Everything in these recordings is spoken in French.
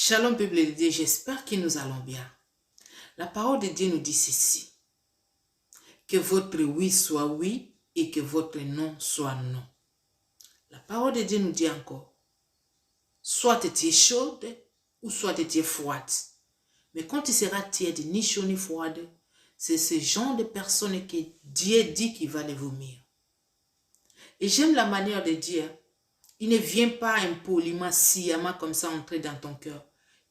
Shalom, peuple de Dieu, j'espère que nous allons bien. La parole de Dieu nous dit ceci. Que votre oui soit oui et que votre non soit non. La parole de Dieu nous dit encore. Soit tu es chaude ou soit tu es froide. Mais quand tu seras tiède, ni chaud ni froide, c'est ce genre de personnes que Dieu dit qu'il va les vomir. Et j'aime la manière de dire. Il ne vient pas impoliment, sciemment comme ça entrer dans ton cœur.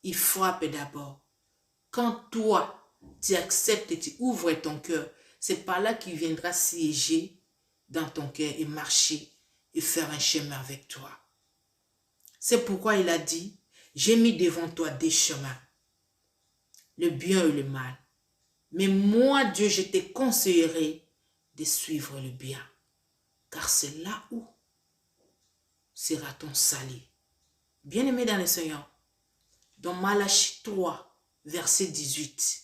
Il frappe d'abord. Quand toi, tu acceptes et tu ouvres ton cœur, c'est par là qu'il viendra siéger dans ton cœur et marcher et faire un chemin avec toi. C'est pourquoi il a dit, j'ai mis devant toi des chemins, le bien et le mal. Mais moi, Dieu, je te conseillerai de suivre le bien, car c'est là où sera ton salut. Bien-aimé dans le Seigneur, dans Malachie 3, verset 18,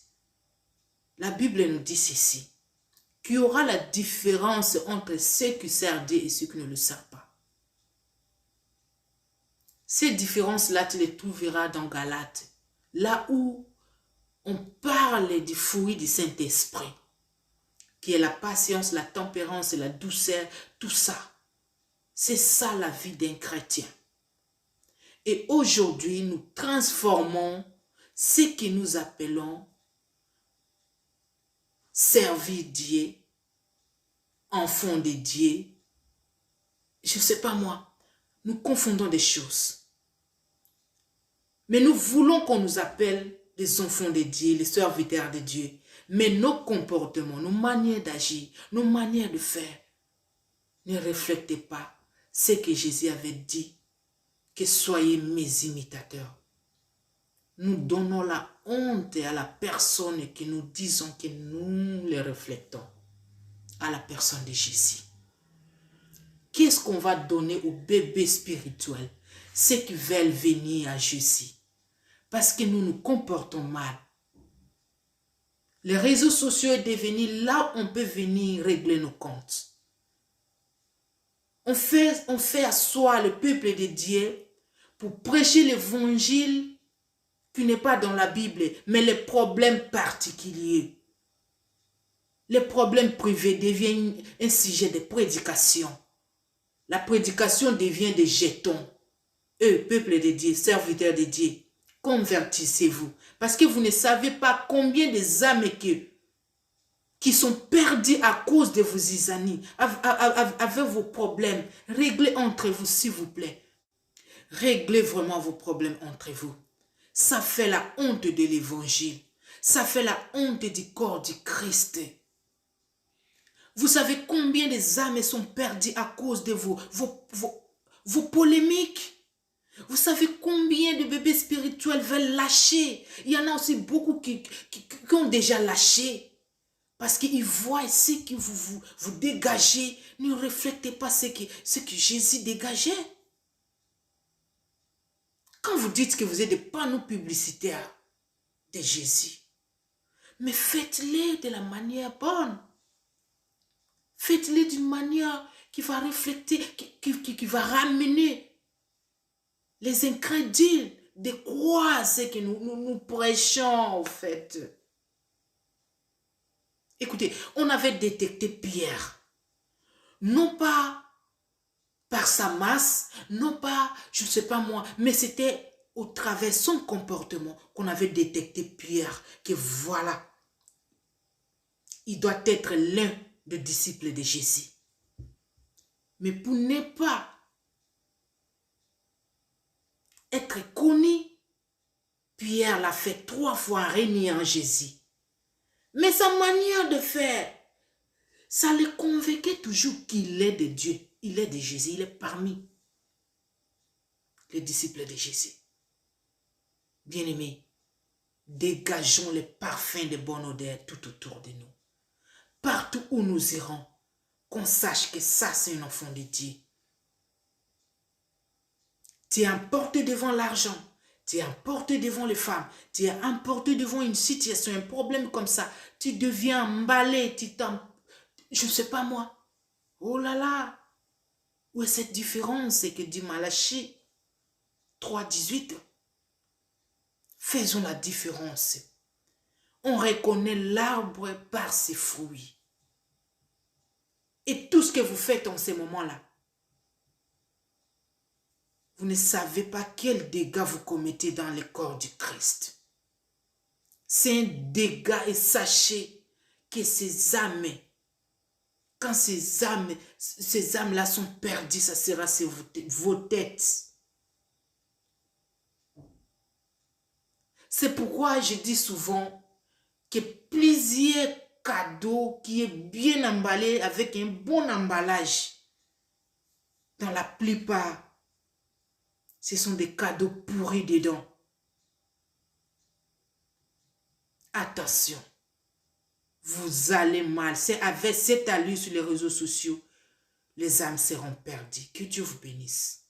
la Bible nous dit ceci, qu'il y aura la différence entre ceux qui servent Dieu et ceux qui ne le servent pas. Ces différences-là, tu les trouveras dans Galates, là où on parle du fruit du Saint-Esprit, qui est la patience, la tempérance, la douceur, tout ça. C'est ça la vie d'un chrétien. Et aujourd'hui, nous transformons ce que nous appelons servir Dieu, enfant de Dieu. Je ne sais pas moi, nous confondons des choses. Mais nous voulons qu'on nous appelle les enfants de Dieu, les serviteurs de Dieu. Mais nos comportements, nos manières d'agir, nos manières de faire ne reflètent pas ce que Jésus avait dit, que soyez mes imitateurs. Nous donnons la honte à la personne que nous disons que nous les reflétons, à la personne de Jésus. Qu'est-ce qu'on va donner aux bébés spirituels, ceux qui veulent venir à Jésus? Parce que nous nous comportons mal. Les réseaux sociaux sont devenus là où on peut venir régler nos comptes. On fait asseoir le peuple de Dieu pour prêcher l'évangile qui n'est pas dans la Bible, mais les problèmes particuliers. Les problèmes privés deviennent un sujet de prédication. La prédication devient des jetons. Eux, peuple de Dieu, serviteurs de Dieu, convertissez-vous. Parce que vous ne savez pas combien des âmes qui sont perdues à cause de vos isanies, avec vos problèmes. Réglez entre vous, s'il vous plaît. Réglez vraiment vos problèmes entre vous. Ça fait la honte de l'évangile. Ça fait la honte du corps du Christ. Vous savez combien des âmes sont perdues à cause de vos polémiques? Vous savez combien de bébés spirituels veulent lâcher? Il y en a aussi beaucoup qui ont déjà lâché. Parce qu'ils voient ce que vous dégagez. Ne reflétez pas ce que Jésus dégageait. Quand vous dites que vous êtes des panneaux publicitaires de Jésus, mais faites-les de la manière bonne. Faites-les d'une manière qui va refléter, qui va ramener les incrédules de croire ce que nous prêchons, en fait. Écoutez, on avait détecté Pierre, non pas par sa masse, non pas, je ne sais pas moi, mais c'était au travers de son comportement qu'on avait détecté Pierre, que voilà, il doit être l'un des disciples de Jésus. Mais pour ne pas être connu, Pierre l'a fait 3 fois régner en Jésus. Mais sa manière de faire, ça le convainquait toujours qu'il est de Dieu. Il est de Jésus, il est parmi les disciples de Jésus. Bien-aimés, dégageons les parfums de bonne odeur tout autour de nous. Partout où nous irons, qu'on sache que ça c'est un enfant de Dieu. Tu es emporté devant l'argent, tu es emporté devant les femmes, tu es emporté devant une situation, un problème comme ça, tu deviens emballé, je ne sais pas moi. Oh là là, où est cette différence que dit Malachie 3, 18? Faisons la différence. On reconnaît l'arbre par ses fruits. Et tout ce que vous faites en ces moments-là, vous ne savez pas quels dégâts vous commettez dans le corps du Christ. C'est un dégât et sachez que ces âmes, quand ces âmes-là sont perdues, ça sera sur vos têtes. C'est pourquoi je dis souvent que plusieurs cadeaux qui est bien emballé avec un bon emballage, dans la plupart, ce sont des cadeaux pourris dedans. Attention, vous allez mal. C'est avec cette allure sur les réseaux sociaux, les âmes seront perdues. Que Dieu vous bénisse.